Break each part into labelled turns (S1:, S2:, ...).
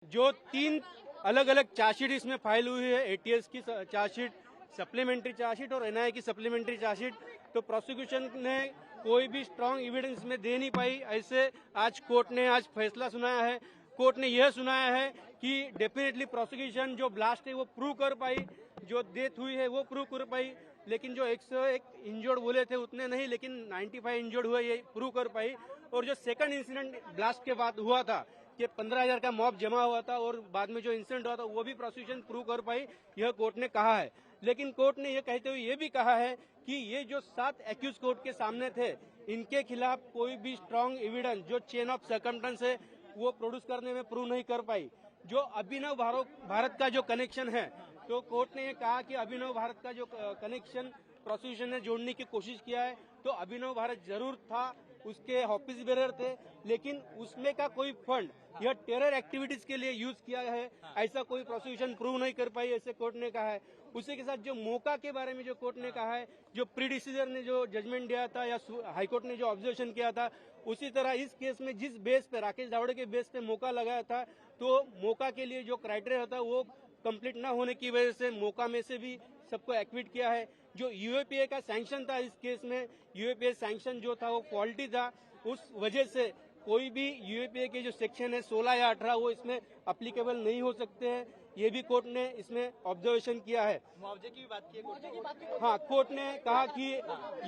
S1: जो 3 अलग अलग चार्जशीट इसमें फाइल हुई है, एटीएस की चार्जशीट, सप्लीमेंट्री चार्जशीट और एनआईए की सप्लीमेंट्री चार्जशीट, तो प्रोसिक्यूशन ने कोई भी स्ट्रांग एविडेंस में दे नहीं पाई। ऐसे आज कोर्ट ने आज फैसला सुनाया है। कोर्ट ने यह सुनाया है कि डेफिनेटली प्रोसिक्यूशन जो ब्लास्ट है वो प्रूव कर पाई, जो डेथ हुई है वो प्रूव कर पाई, लेकिन जो 101 इंजर्ड बोले थे उतने नहीं, लेकिन 95 इंजर्ड हुए ये प्रूव कर पाई। और जो सेकंड इंसिडेंट ब्लास्ट के बाद हुआ था कि 15,000 का मॉब जमा हुआ था और बाद में जो इंसिडेंट हुआ था वो भी प्रोसिक्यूशन प्रूव कर पाई, यह कोर्ट ने कहा है। लेकिन कोर्ट ने यह कहते हुए ये भी कहा है कि ये जो 7 एक्यूज कोर्ट के सामने थे, इनके खिलाफ कोई भी स्ट्रांग एविडेंस जो चेन ऑफ सर्कमस्टेंस है वो प्रोड्यूस करने में प्रूव नहीं कर पाई। जो अभिनव भारत का जो कनेक्शन है, तो कोर्ट ने ये कहा कि अभिनव भारत का जो कनेक्शन प्रोसिक्यूशन ने जोड़ने की कोशिश किया है, तो अभिनव भारत जरूर था, उसके ऑफिस बेरर थे, लेकिन उसमें का कोई फंड यह टेरर एक्टिविटीज के लिए यूज किया है, ऐसा कोई प्रोसिक्यूशन प्रूव नहीं कर पाई, ऐसे कोर्ट ने कहा है। उसी के साथ जो मौका के बारे में जो कोर्ट ने कहा है, जो प्रीडिसीजर ने जो जजमेंट दिया था या हाईकोर्ट ने जो ऑब्जर्वेशन किया था, उसी तरह इस केस में जिस बेस पे राकेश धावड़े के बेस पे मौका लगाया था, तो मौका के लिए जो क्राइटेरिया होता है वो कंप्लीट न होने की वजह से मौका में से भी सबको एक्विट किया है। जो यूएपीए का सैंक्शन था इस केस में, यूएपीए सैंक्शन जो था वो फॉल्टी था, उस वजह से कोई भी यूएपीए के जो सेक्शन है 16 या 18 वो इसमें अप्लीकेबल नहीं हो सकते हैं, ये भी कोर्ट ने इसमें ऑब्जर्वेशन किया है।
S2: मुआवजे की भी बात की है कोर्ट ने।
S1: हाँ, कोर्ट ने कहा कि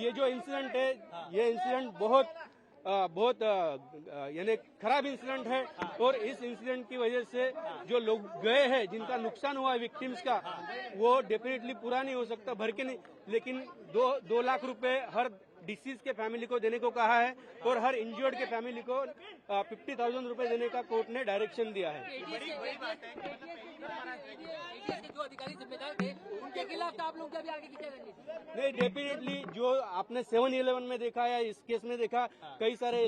S1: ये जो इंसिडेंट है, ये इंसिडेंट बहुत यानी खराब इंसिडेंट है, और इस इंसिडेंट की वजह से जो लोग गए हैं, जिनका नुकसान हुआ है विक्टिम्स का, वो डेफिनेटली पूरा नहीं हो सकता, भर के नहीं, लेकिन 2 लाख रुपए हर डिसीज के फैमिली को देने को कहा है और हर इंजर्ड के फैमिली को 50,000 रुपए देने का कोर्ट ने डायरेक्शन दिया है।
S3: जो अधिकारी जिम्मेदार थे उनके खिलाफ आप लोग क्या भी आगे की क्या रणनीति?
S1: नहीं, डेफिनेटली जो आपने 7-11 में देखा या इस केस में देखा, कई सारे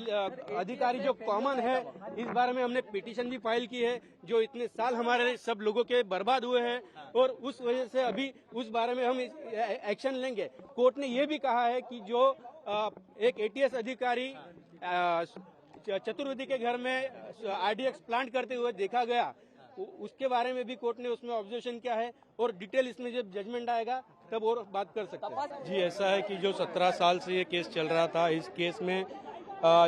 S1: अधिकारी जो कॉमन है, इस बारे में हमने पिटीशन भी फाइल की है, जो इतने साल हमारे सब लोगों के बर्बाद हुए हैं, और उस वजह से अभी उस बारे में हम एक्शन लेंगे। कोर्ट ने ये भी कहा है कि जो एक एटीएस अधिकारी चतुर्वेदी के घर में आरडीएक्स प्लांट करते हुए देखा गया, उसके बारे में भी कोर्ट ने उसमें ऑब्जर्वेशन किया है, और डिटेल इसमें जब जजमेंट आएगा तब और बात कर सकते हैं। जी, ऐसा है कि जो 17 साल से ये केस चल रहा था, इस केस में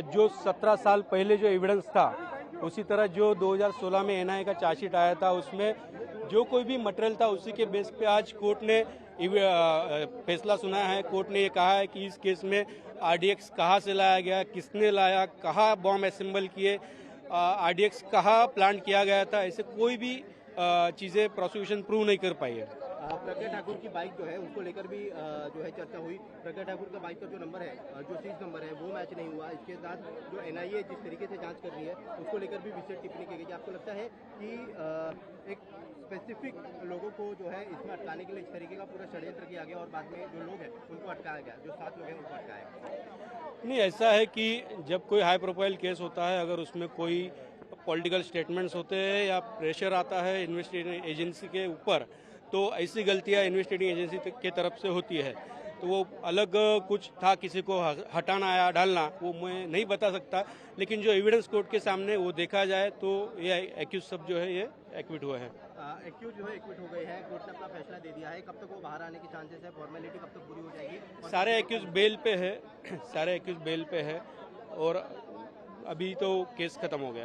S1: जो 17 साल पहले जो एविडेंस था, उसी तरह जो 2016 में एनआईए का चार्जशीट आया था, उसमें जो कोई भी मटेरियल था उसी के बेस पे आज कोर्ट ने फैसला सुनाया है। कोर्ट ने ये कहा है कि इस केस में आरडीएक्स कहाँ से लाया गया, किसने लाया, कहाँ बॉम्ब असेंबल किए, आरडीएक्स कहाँ प्लांट किया गया था, ऐसे कोई भी चीजें प्रोसिक्यूशन प्रूव नहीं कर पाई है।
S2: प्रज्ञा ठाकुर की बाइक जो है उसको लेकर भी जो है चर्चा हुई। प्रज्ञा ठाकुर का बाइक का जो नंबर है, जो सीज नंबर है, वो मैच नहीं हुआ। इसके साथ जो एनआईए जिस तरीके से जांच कर रही है उसको लेकर भी विशेष टिप्पणी की गई। आपको लगता है कि एक स्पेसिफिक लोगों को जो है इसमें अटकाने के लिए इस तरीके का पूरा षड्यंत्र किया गया और बाद में जो लोग हैं उनको अटकाया गया, जो 7 लोग हैं उनको अटकाया गया?
S1: नहीं, ऐसा है कि जब कोई हाई प्रोफाइल केस होता है, अगर उसमें कोई पॉलिटिकल स्टेटमेंट्स होते हैं या प्रेशर आता है इन्वेस्टिगेटिंग एजेंसी के ऊपर, तो ऐसी गलतियां इन्वेस्टिगेटिंग एजेंसी के तरफ से होती है। तो वो अलग कुछ था, किसी को हटाना या डालना, वो मैं नहीं बता सकता, लेकिन जो एविडेंस कोर्ट के सामने वो देखा जाए तो ये एक्यूज सब जो है ये एक्विट हुए हैं।
S2: एक्यूज जो है एक्विट हो गए हैं, कोर्ट ने अपना फैसला दे दिया है। कब तक वो बाहर आने की चांसेस है, फॉर्मेलिटी कब तक पूरी हो जाएगी?
S1: सारे एक्यूज बेल पे है, सारे एक्यूज बेल पे है, और अभी तो केस खत्म हो गया है।